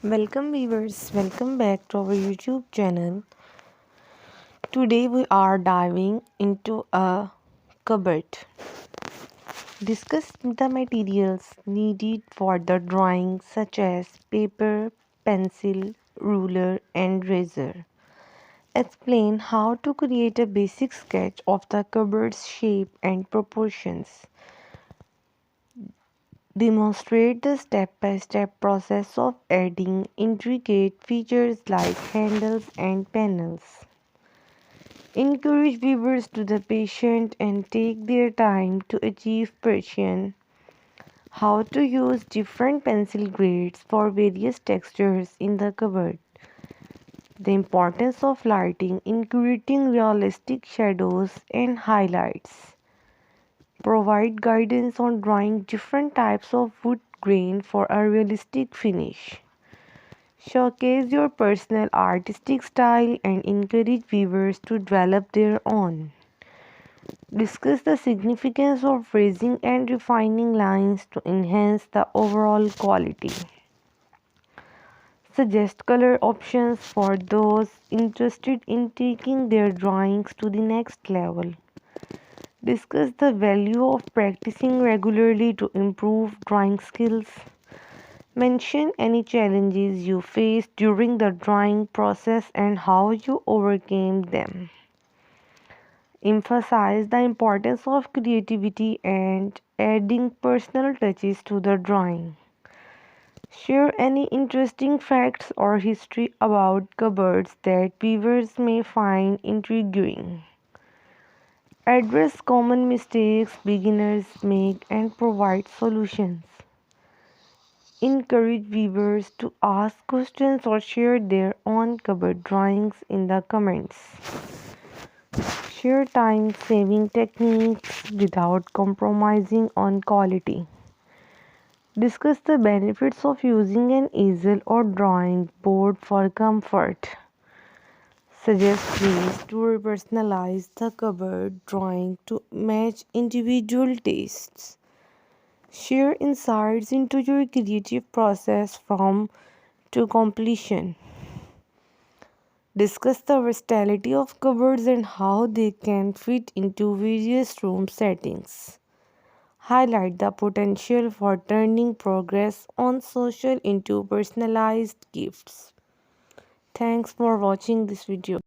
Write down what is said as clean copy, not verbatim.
Welcome viewers, welcome back to our YouTube channel. Today we are diving into a cupboard. Discuss the materials needed for the drawing such as paper, pencil, ruler and razor. Explain how to create a basic sketch of the cupboard's shape and proportions. Demonstrate the step-by-step process of adding intricate features like handles and panels. Encourage viewers to be patient and take their time to achieve precision. How to use different pencil grades for various textures in the cupboard. The importance of lighting in creating realistic shadows and highlights. Provide guidance on drawing different types of wood grain for a realistic finish. Showcase your personal artistic style and encourage viewers to develop their own. Discuss the significance of phrasing and refining lines to enhance the overall quality. Suggest color options for those interested in taking their drawings to the next level. Discuss the value of practicing regularly to improve drawing skills. Mention any challenges you faced during the drawing process and how you overcame them. Emphasize the importance of creativity and adding personal touches to the drawing. Share any interesting facts or history about cupboards that viewers may find intriguing. Address common mistakes beginners make and provide solutions. Encourage viewers to ask questions or share their own cupboard drawings in the comments. Share time-saving techniques without compromising on quality. Discuss the benefits of using an easel or drawing board for comfort. Suggest ways to personalize the cupboard drawing to match individual tastes. Share insights into your creative process from to completion. Discuss the versatility of cupboards and how they can fit into various room settings. Highlight the potential for turning progress on social into personalized gifts. Thanks for watching this video.